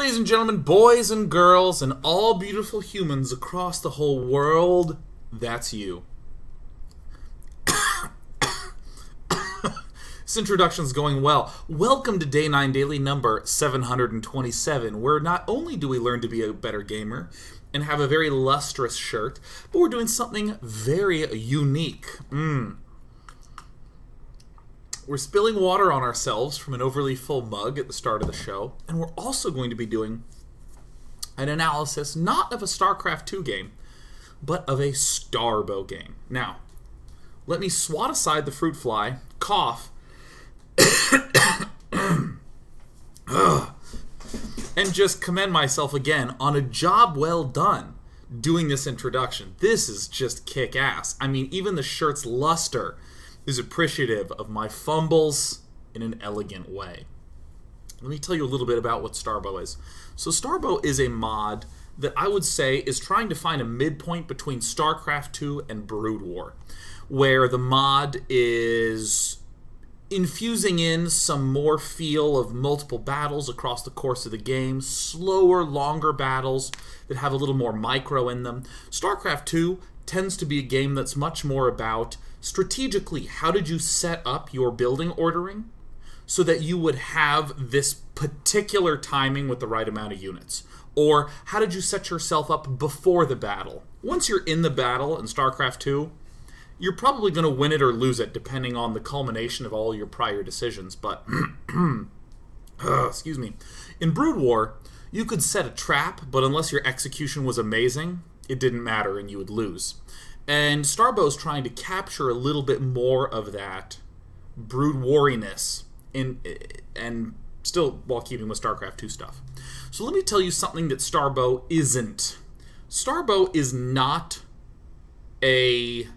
Ladies and gentlemen, boys and girls, and all beautiful humans across the whole world, that's you. This introduction's going well. Welcome to Day 9 Daily number 727, where not only do we learn to be a better gamer and have a very lustrous shirt, but we're doing something very unique. We're spilling water on ourselves from an overly full mug at the start of the show, and we're also going to be doing an analysis not of a StarCraft 2 game, but of a Starbow game. Now, let me swat aside the fruit fly, cough, and just commend myself again on a job well done doing this introduction. This is just kick-ass. I mean, even the shirt's luster is appreciative of my fumbles in an elegant way. Let me tell you a little bit about what Starbow is. So Starbow is a mod that I would say is trying to find a midpoint between StarCraft 2 and Brood War, where the mod is infusing in some more feel of multiple battles across the course of the game, slower, longer battles that have a little more micro in them. StarCraft 2 tends to be a game that's much more about strategically, how did you set up your building ordering so that you would have this particular timing with the right amount of units? Or how did you set yourself up before the battle? Once you're in the battle in StarCraft 2, you're probably going to win it or lose it depending on the culmination of all your prior decisions. But, excuse me, in Brood War, you could set a trap, but unless your execution was amazing, it didn't matter and you would lose. And Starbow's trying to capture a little bit more of that Brood Wariness and still while keeping with StarCraft 2 stuff. So let me tell you something that Starbow isn't. Starbow is not a,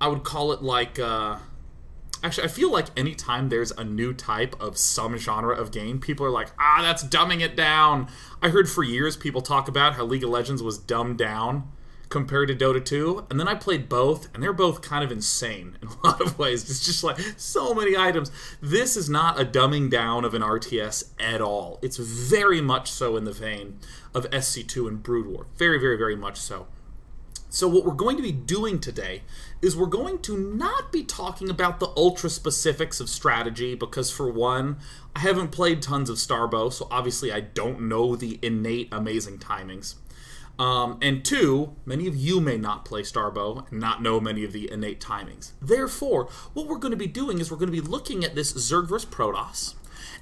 I would call it like, actually I feel like anytime there's a new type of some genre of game, people are like, ah, that's dumbing it down. I heard for years people talk about how League of Legends was dumbed down compared to Dota 2, and then I played both, and they're both kind of insane in a lot of ways. It's just like so many items. This is not a dumbing down of an RTS at all. It's very much so in the vein of SC2 and Brood War. Very, very, very much so. So what we're going to be doing today is we're going to not be talking about the ultra specifics of strategy, because for one, I haven't played tons of Starbow, so obviously I don't know the innate amazing timings. And two, many of you may not play Starbow and not know many of the innate timings. Therefore, what we're going to be doing is we're going to be looking at this Zerg vs. Protoss,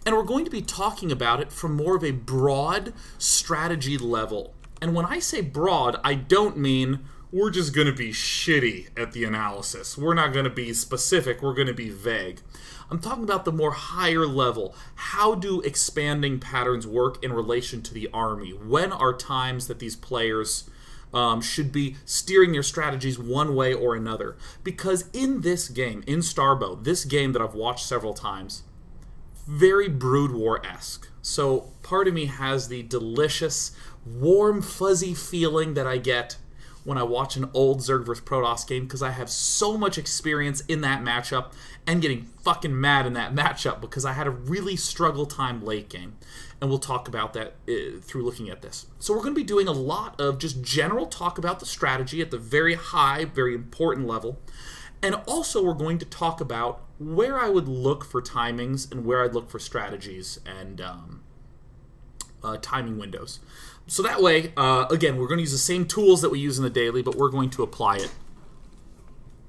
and we're going to be talking about it from more of a broad strategy level. And when I say broad, I don't mean we're just going to be shitty at the analysis. We're not going to be specific, we're going to be vague. I'm talking about the more higher level. How do expanding patterns work in relation to the army? When are times that these players should be steering their strategies one way or another? Because in this game, in Starbow, this game that I've watched several times, very Brood War-esque. So part of me has the delicious, warm, fuzzy feeling that I get when I watch an old Zerg vs. Protoss game, because I have so much experience in that matchup and getting fucking mad in that matchup because I had a really struggle time late game. And we'll talk about that through looking at this. So we're going to be doing a lot of just general talk about the strategy at the very high, very important level. And also we're going to talk about where I would look for timings and where I'd look for strategies and timing windows. So that way, again, we're going to use the same tools that we use in the daily, but we're going to apply it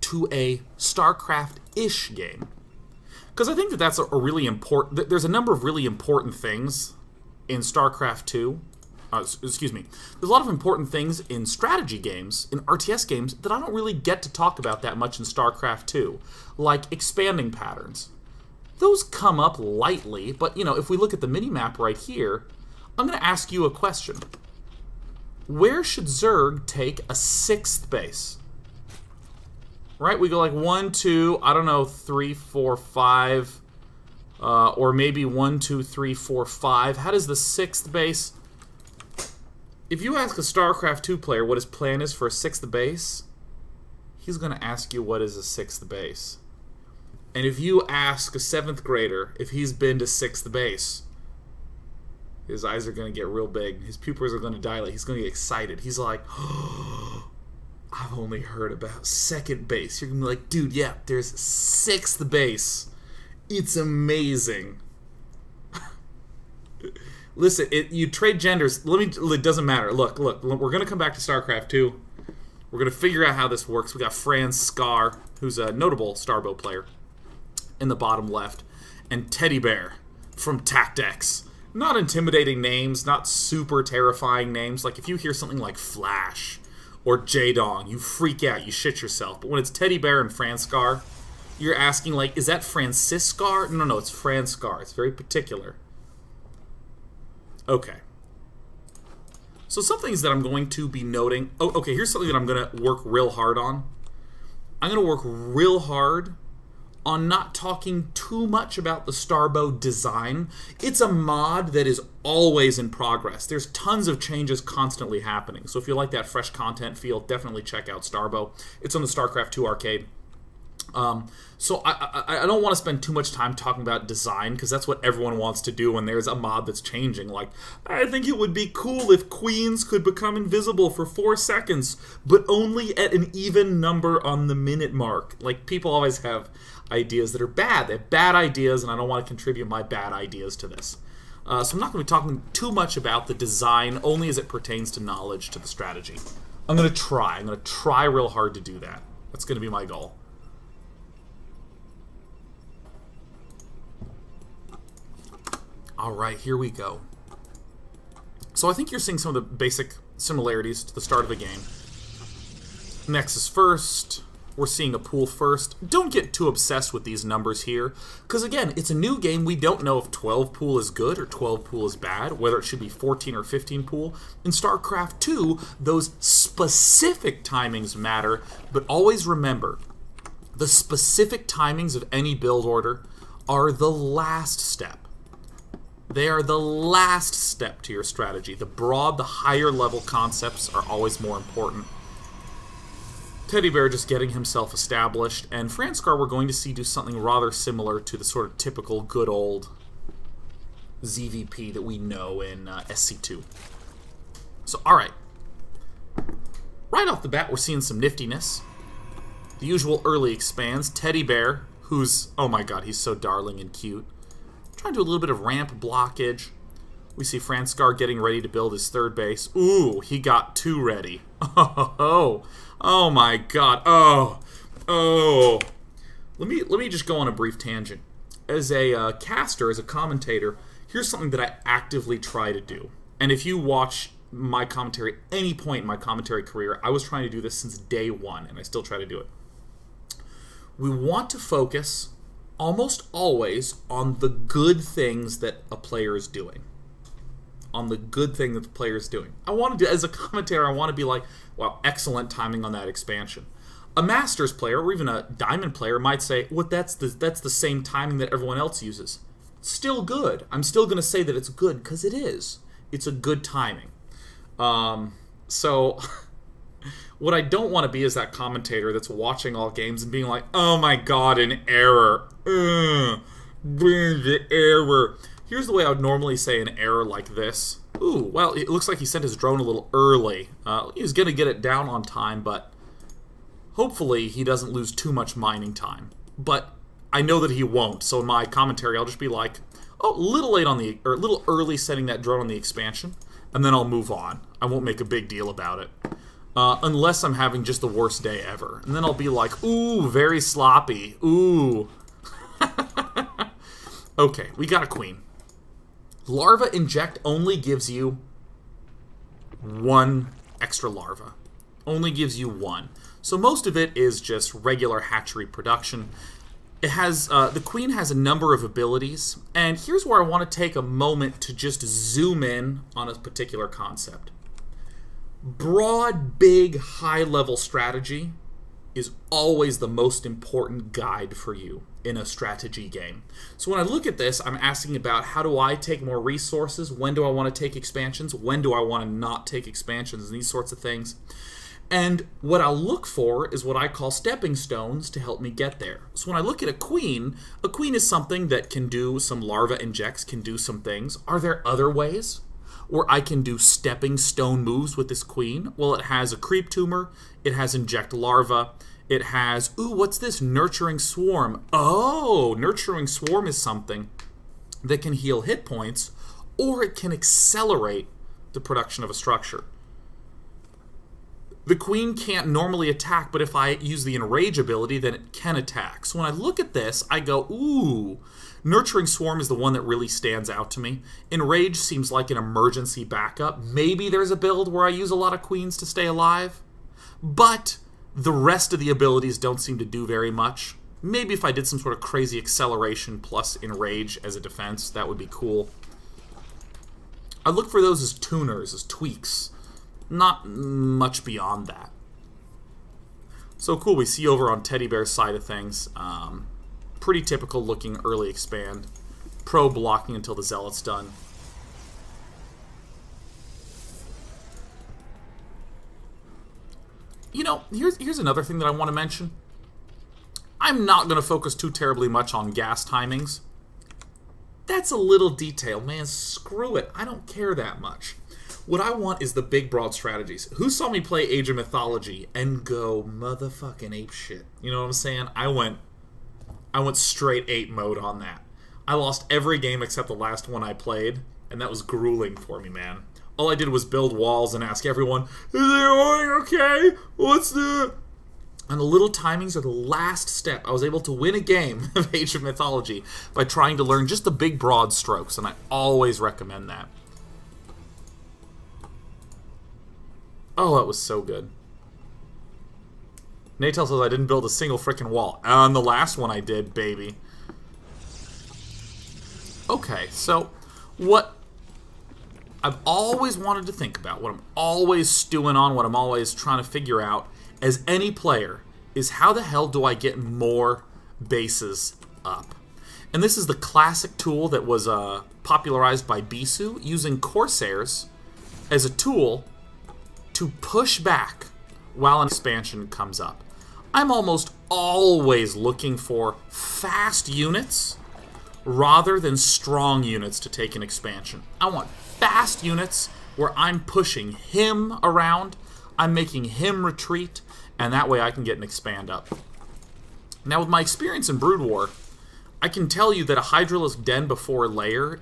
to a StarCraft-ish game. Because I think that that's a really important... There's a number of really important things in StarCraft 2. Excuse me. There's a lot of important things in strategy games, in RTS games, that I don't really get to talk about that much in StarCraft 2. Like expanding patterns. Those come up lightly, but, you know, if we look at the minimap right here, I'm going to ask you a question. Where should Zerg take a 6th base? Right? We go like 1, 2, I don't know, 3, 4, 5, or maybe 1, 2, 3, 4, 5. How does the 6th base... If you ask a StarCraft 2 player what his plan is for a 6th base, he's going to ask you what is a 6th base. And if you ask a 7th grader if he's been to 6th base, His eyes are going to get real big. His pupils are going to dilate. He's going to get excited. He's like, oh, I've only heard about 2nd base. You're going to be like, dude, yeah, there's 6th base. It's amazing. Listen, you trade genders. It doesn't matter. Look, we're going to come back to StarCraft 2. We're going to figure out how this works. We got Franz Scar, who's a notable Starbow player, in the bottom left, and Teddy Bear from Tactex. Not intimidating names, not super terrifying names. Like, if you hear something like Flash or Jaedong, you freak out, you shit yourself. But when it's Teddy Bear and Franz Scar, you're asking, like, is that Francis Scar? No, it's Franz Scar. It's very particular. Okay. So some things that I'm going to be noting. Oh, okay, here's something that I'm going to work real hard on. I'm going to work real hard on not talking too much about the Starbow design. It's a mod that is always in progress. There's tons of changes constantly happening. So if you like that fresh content feel, definitely check out Starbow. It's on the StarCraft 2 arcade. So I don't want to spend too much time talking about design, because that's what everyone wants to do when there's a mod that's changing. Like, I think it would be cool if queens could become invisible for 4 seconds, but only at an even number on the minute mark. Like, people always have ideas that are bad. They have bad ideas, and I don't want to contribute my bad ideas to this. So I'm not going to be talking too much about the design, only as it pertains to knowledge, to the strategy. I'm going to try. I'm going to try real hard to do that. That's going to be my goal. Alright, here we go. So I think you're seeing some of the basic similarities to the start of the game. Nexus first. We're seeing a pool first. Don't get too obsessed with these numbers here, because again, it's a new game. We don't know if 12 pool is good or 12 pool is bad, whether it should be 14 or 15 pool. In StarCraft 2, those specific timings matter, but always remember, the specific timings of any build order are the last step. They are the last step to your strategy. The broad, the higher level concepts are always more important. Teddy Bear just getting himself established, and Franz Scar we're going to see do something rather similar to the sort of typical good old ZvP that we know in SC2. So, alright. Right off the bat, we're seeing some niftiness. The usual early expands. Teddy Bear, who's, oh my god, he's so darling and cute. Trying to do a little bit of ramp blockage. We see Franz Scar getting ready to build his 3rd base. Ooh, he got 2 ready. Oh my god. Oh. Let me just go on a brief tangent. As a caster, as a commentator, here's something that I actively try to do. And if you watch my commentary at any point in my commentary career, I was trying to do this since day 1, and I still try to do it. We want to focus almost always on the good things that a player is doing. On the good thing that the player is doing. I want to do, as a commentator, I want to be like, wow, excellent timing on that expansion. A Masters player, or even a Diamond player, might say, well, that's the same timing that everyone else uses. Still good. I'm still going to say that it's good, because it is. It's a good timing. So... What I don't want to be is that commentator that's watching all games and being like, oh my god, an error. The error. Here's the way I would normally say an error like this. Ooh, well, it looks like he sent his drone a little early. He was going to get it down on time, but hopefully he doesn't lose too much mining time. But I know that he won't, so in my commentary I'll just be like, oh, a little late on the, or a little early setting that drone on the expansion, and then I'll move on. I won't make a big deal about it. Unless I'm having just the worst day ever. And then I'll be like, ooh, very sloppy. Ooh. Okay, we got a queen. Larva inject only gives you 1 extra larva. Only gives you 1. So most of it is just regular hatchery production. It has, the queen has a number of abilities. And here's where I want to take a moment to just zoom in on a particular concept. Broad, big, high-level strategy is always the most important guide for you in a strategy game. So when I look at this, I'm asking about how do I take more resources, when do I want to take expansions, when do I want to not take expansions, and these sorts of things. And what I'll look for is what I call stepping stones to help me get there. So when I look at a queen is something that can do some larva injects, can do some things. Are there other ways where I can do stepping stone moves with this queen? Well, it has a creep tumor, it has inject larva, it has, ooh, what's this? Nurturing swarm. Oh, nurturing swarm is something that can heal hit points, or it can accelerate the production of a structure. The queen can't normally attack, but if I use the enrage ability, then it can attack. So when I look at this, I go, ooh, nurturing swarm is the one that really stands out to me. Enrage seems like an emergency backup. Maybe there's a build where I use a lot of queens to stay alive, but the rest of the abilities don't seem to do very much. Maybe if I did some sort of crazy acceleration plus enrage as a defense, that would be cool. I look for those as tuners, as tweaks. Not much beyond that. So cool, we see over on Teddy Bear's side of things, pretty typical looking early expand. Pro blocking until the Zealot's done. You know, here's another thing that I want to mention. I'm not going to focus too terribly much on gas timings. That's a little detail, man. Screw it. I don't care that much. What I want is the big, broad strategies. Who saw me play Age of Mythology and go motherfucking ape shit? You know what I'm saying? I went straight ape mode on that. I lost every game except the last one I played, and that was grueling for me, man. All I did was build walls and ask everyone, is everything okay? What's the... And the little timings are the last step. I was able to win a game of Age of Mythology by trying to learn just the big, broad strokes, and I always recommend that. Oh, that was so good. Natel says I didn't build a single frickin' wall. On the last one I did, baby. Okay, so what I've always wanted to think about, what I'm always stewing on, what I'm always trying to figure out as any player is how the hell do I get more bases up? And this is the classic tool that was popularized by Bisu, using Corsairs as a tool to push back while an expansion comes up. I'm almost always looking for fast units rather than strong units to take an expansion. I want fast units where I'm pushing him around, I'm making him retreat, and that way I can get an expand up. Now with my experience in Brood War, I can tell you that a Hydralisk Den before layer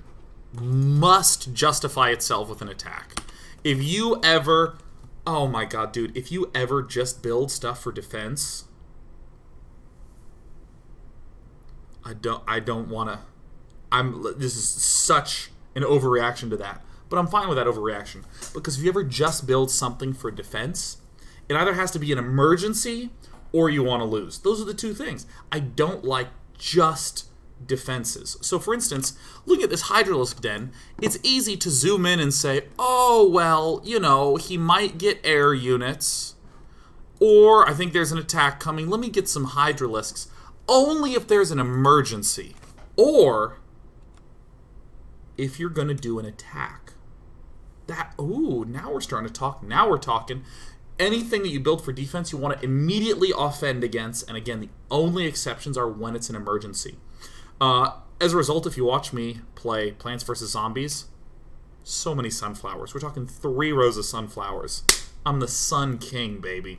must justify itself with an attack. If you ever... Oh my god, dude, if you ever just build stuff for defense, I don't want to... This is such an overreaction to that. But I'm fine with that overreaction. Because if you ever just build something for defense, it either has to be an emergency or you want to lose. Those are the two things. I don't like just defenses. So for instance, looking at this Hydralisk Den, it's easy to zoom in and say, oh, well, you know, he might get air units, or I think there's an attack coming, let me get some Hydralisks. Only if there's an emergency, or if you're going to do an attack. Ooh, now we're starting to talk. Now we're talking. Anything that you build for defense, you want to immediately offend against, and again, the only exceptions are when it's an emergency. As a result, if you watch me play Plants vs. Zombies, so many sunflowers. We're talking 3 rows of sunflowers. I'm the Sun King, baby.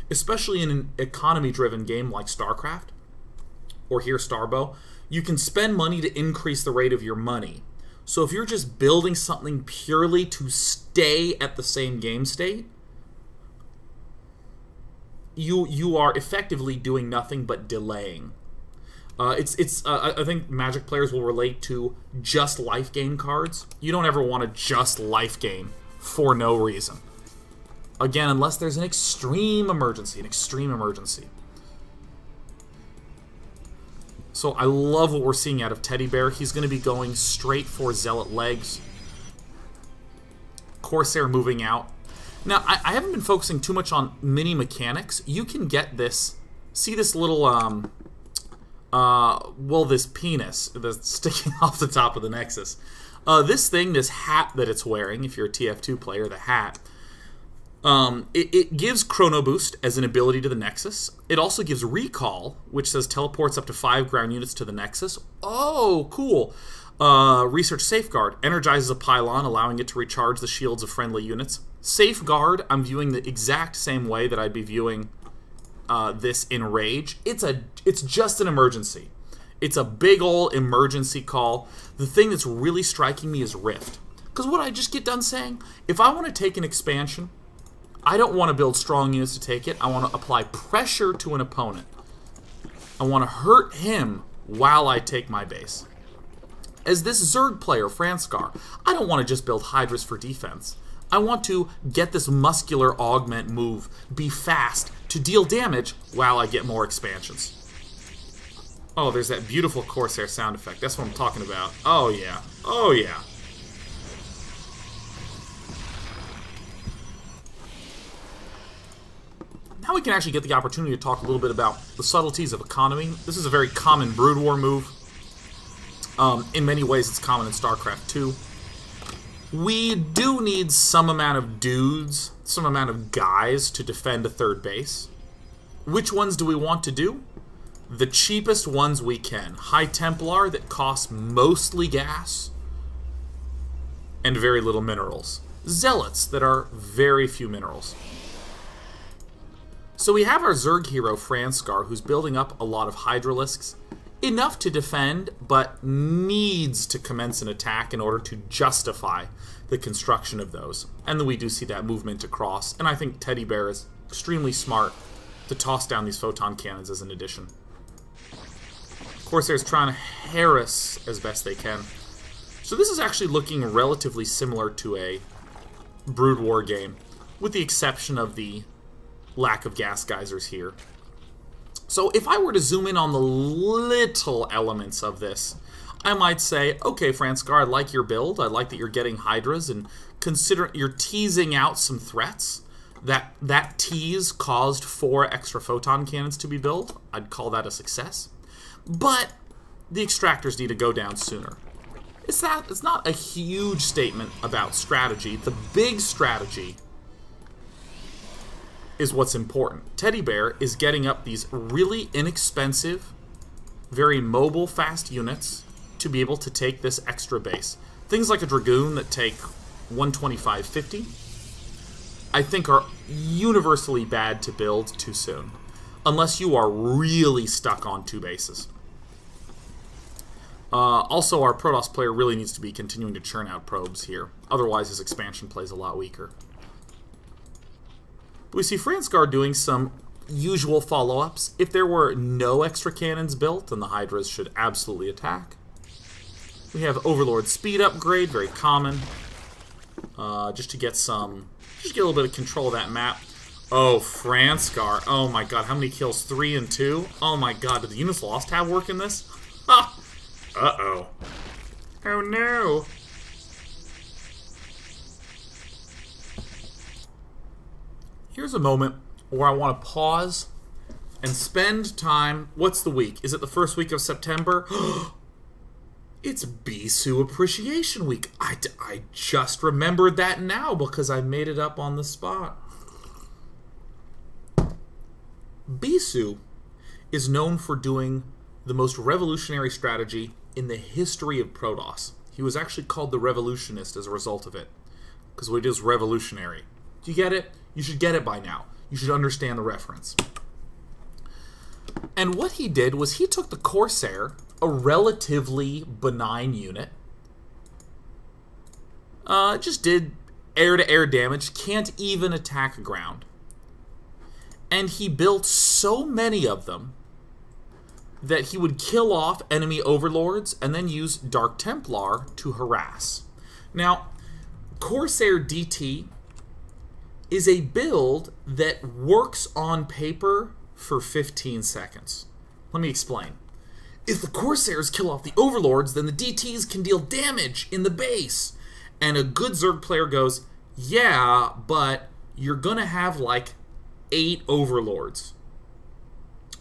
Especially in an economy-driven game like StarCraft, or here Starbow, you can spend money to increase the rate of your money. So if you're just building something purely to stay at the same game state, you are effectively doing nothing but delaying. I think Magic players will relate to just life gain cards. You don't ever want to just life gain for no reason. Again, unless there's an extreme emergency, So I love what we're seeing out of Teddy Bear. He's going to be going straight for Zealot legs. Corsair moving out. Now, I haven't been focusing too much on mini mechanics. You can get this, see this little, well, this penis that's sticking off the top of the Nexus. This thing, this hat that it's wearing, if you're a TF2 player, the hat, It gives Chrono Boost as an ability to the Nexus. It also gives Recall, which says teleports up to 5 ground units to the Nexus. Oh, cool. Research Safeguard energizes a pylon, allowing it to recharge the shields of friendly units. Safeguard, I'm viewing the exact same way that I'd be viewing this in Rage. It's just an emergency. It's a big ol' emergency call. The thing that's really striking me is Rift. Because what I just get done saying, if I want to take an expansion, I don't want to build strong units to take it. I want to apply pressure to an opponent. I want to hurt him while I take my base. As this Zerg player, Franskar, I don't want to just build Hydras for defense. I want to get this muscular augment move, be fast, to deal damage while I get more expansions. Oh, there's that beautiful Corsair sound effect. That's what I'm talking about. Oh, yeah. Oh, yeah. Now we can actually get the opportunity to talk a little bit about the subtleties of economy. This is a very common Brood War move. In many ways, it's common in StarCraft 2. We do need some amount of dudes, some amount of guys to defend a third base. Which ones do we want to do? The cheapest ones we can. High Templar that costs mostly gas and very little minerals. Zealots that are very few minerals. So we have our Zerg hero, Franskar, who's building up a lot of Hydralisks. Enough to defend, but needs to commence an attack in order to justify the construction of those. And then we do see that movement across, and I think Teddy Bear is extremely smart to toss down these photon cannons as an addition. Corsair's trying to harass as best they can. So this is actually looking relatively similar to a Brood War game, with the exception of the lack of gas geysers here. So if I were to zoom in on the little elements of this, I might say, okay, Franskar, I like your build. I like that you're getting Hydras, and consider you're teasing out some threats. That tease caused 4 extra photon cannons to be built. I'd call that a success. But the extractors need to go down sooner. It's not a huge statement about strategy. The big strategy is what's important. Teddy Bear is getting up these really inexpensive, very mobile, fast units to be able to take this extra base. Things like a Dragoon that take 125-50, I think are universally bad to build too soon, unless you are really stuck on 2 bases. Also, our Protoss player really needs to be continuing to churn out probes here. Otherwise, his expansion plays a lot weaker. We see Franskar doing some usual follow-ups. If there were no extra cannons built, then the Hydras should absolutely attack. We have Overlord speed upgrade, very common. Just to get a little bit of control of that map. Oh, Franskar. Oh my god, how many kills? 3 and 2? Oh my god, did the units lost have work in this? Ha! Uh-oh. Oh no. Here's a moment where I want to pause and spend time. What's the week? Is it the first week of September? It's Bisu Appreciation Week. I just remembered that now because I made it up on the spot. Bisu is known for doing the most revolutionary strategy in the history of Protoss. He was actually called the Revolutionist as a result of it, because what he did is revolutionary. Do you get it? You should get it by now. You should understand the reference. And what he did was he took the Corsair, a relatively benign unit, just did air-to-air damage, can't even attack ground. And he built so many of them that he would kill off enemy overlords and then use Dark Templar to harass. Now, Corsair DT is a build that works on paper for 15 seconds. Let me explain. If the Corsairs kill off the Overlords, then the DTs can deal damage in the base. And a good Zerg player goes, yeah, but you're gonna have like 8 Overlords.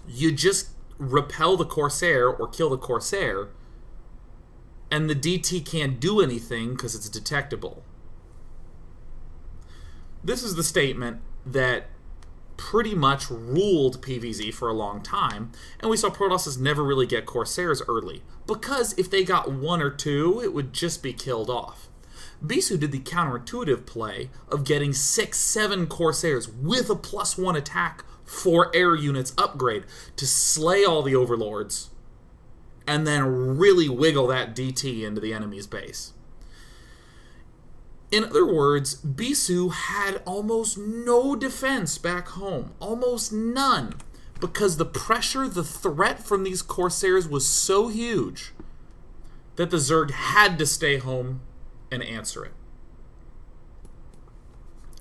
You just repel the Corsair or kill the Corsair, and the DT can't do anything because it's detectable. This is the statement that pretty much ruled PvZ for a long time, and we saw Protosses never really get Corsairs early, because if they got 1 or 2, it would just be killed off. Bisu did the counterintuitive play of getting 6, 7 Corsairs with a +1 attack for air units upgrade to slay all the overlords, and then really wiggle that DT into the enemy's base. In other words, Bisu had almost no defense back home, almost none, because the pressure, the threat from these Corsairs was so huge that the Zerg had to stay home and answer it.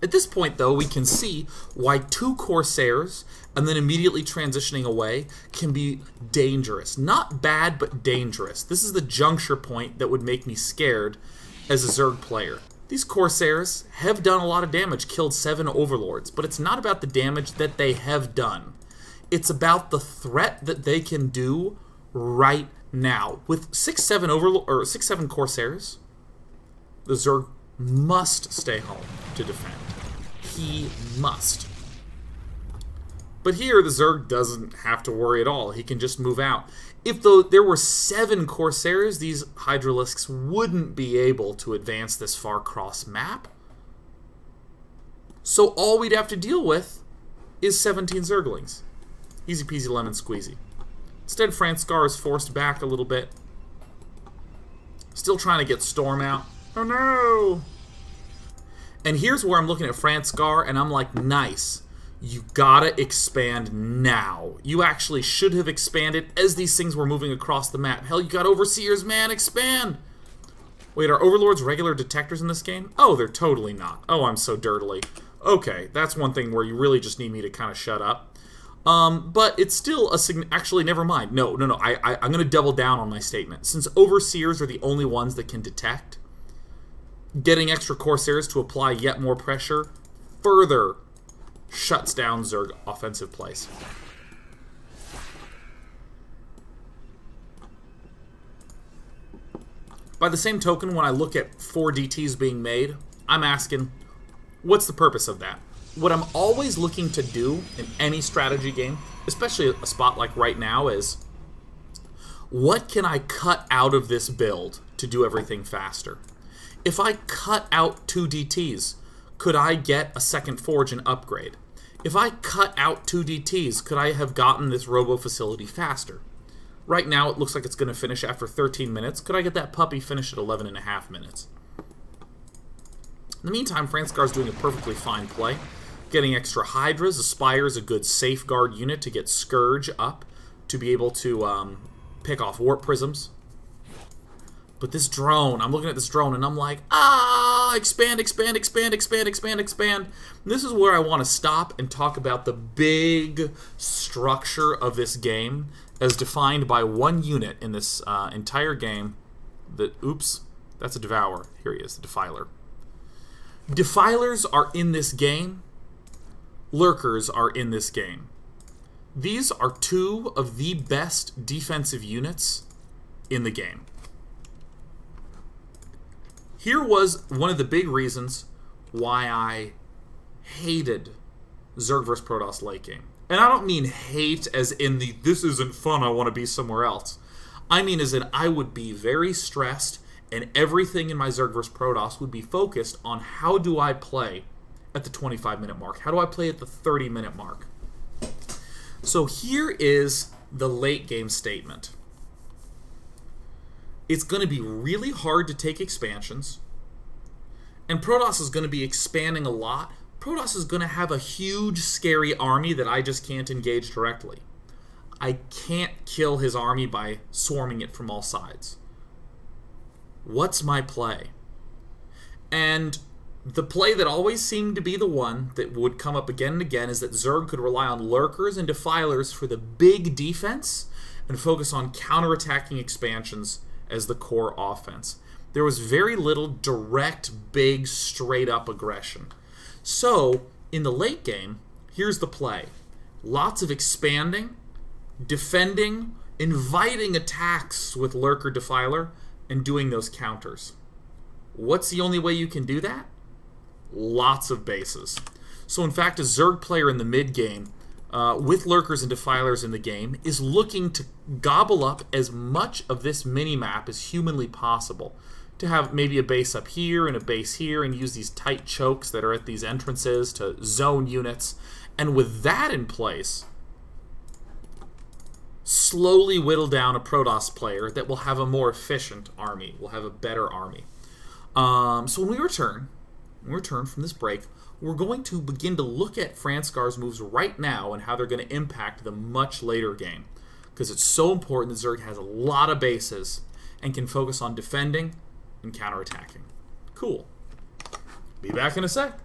At this point, though, we can see why 2 Corsairs and then immediately transitioning away can be dangerous. Not bad, but dangerous. This is the juncture point that would make me scared as a Zerg player. These Corsairs have done a lot of damage, killed 7 overlords, but it's not about the damage that they have done. It's about the threat that they can do right now. With 6, 7 Corsairs, the Zerg must stay home to defend. He must. But here, the Zerg doesn't have to worry at all. He can just move out. If there were 7 Corsairs, these Hydralisks wouldn't be able to advance this far cross map. So all we'd have to deal with is 17 Zerglings. Easy peasy lemon squeezy. Instead, Franskar is forced back a little bit. Still trying to get Storm out. Oh no! And here's where I'm looking at Franskar, and I'm like, nice. You gotta expand now. You actually should have expanded as these things were moving across the map. Hell, you got Overseers, man, expand! Wait, are Overlords regular detectors in this game? Oh, they're totally not. Oh, I'm so dirtily. Okay, that's one thing where you really just need me to kind of shut up. But it's still a actually, never mind. No, I'm gonna double down on my statement. Since Overseers are the only ones that can detect, getting extra Corsairs to apply yet more pressure further shuts down Zerg offensive plays. By the same token, when I look at 4 DTs being made, I'm asking, what's the purpose of that? What I'm always looking to do in any strategy game, especially a spot like right now, is what can I cut out of this build to do everything faster? If I cut out 2 DTs, could I get a second forge and upgrade? If I cut out 2 DTs, could I have gotten this robo facility faster? Right now, it looks like it's going to finish after 13 minutes. Could I get that puppy finished at 11.5 minutes? In the meantime, Franskar's doing a perfectly fine play. Getting extra Hydras. Aspire is a good safeguard unit to get Scourge up to be able to pick off Warp Prisms. But this drone, I'm looking at this drone and I'm like, expand, expand, expand, expand, expand, expand. This is where I want to stop and talk about the big structure of this game as defined by one unit in this entire game. Oops, that's a Devourer. Here he is, the Defiler. Defilers are in this game. Lurkers are in this game. These are 2 of the best defensive units in the game. Here was one of the big reasons why I hated Zerg vs. Protoss late game. And I don't mean hate as in the, this isn't fun, I want to be somewhere else. I mean as in I would be very stressed and everything in my Zerg vs. Protoss would be focused on how do I play at the 25-minute mark? How do I play at the 30-minute mark? So here is the late game statement. It's going to be really hard to take expansions, and Protoss is going to be expanding a lot. Protoss is going to have a huge, scary army that I just can't engage directly. I can't kill his army by swarming it from all sides. What's my play? And the play that always seemed to be the one that would come up again and again is that Zerg could rely on Lurkers and Defilers for the big defense and focus on counterattacking expansions as the core offense. There was very little direct, big, straight-up aggression. So, in the late game, here's the play. Lots of expanding, defending, inviting attacks with Lurker Defiler, and doing those counters. What's the only way you can do that? lots of bases. So in fact, a Zerg player in the mid-game, with Lurkers and Defilers in the game, is looking to gobble up as much of this mini-map as humanly possible. To have maybe a base up here and a base here, and use these tight chokes that are at these entrances to zone units. And with that in place, slowly whittle down a Protoss player that will have a more efficient army, will have a better army. So when we return from this break, we're going to begin to look at Franzgar's moves right now and how they're going to impact the much later game. Because it's so important that Zerg has a lot of bases and can focus on defending and counterattacking. Cool. Be back in a sec.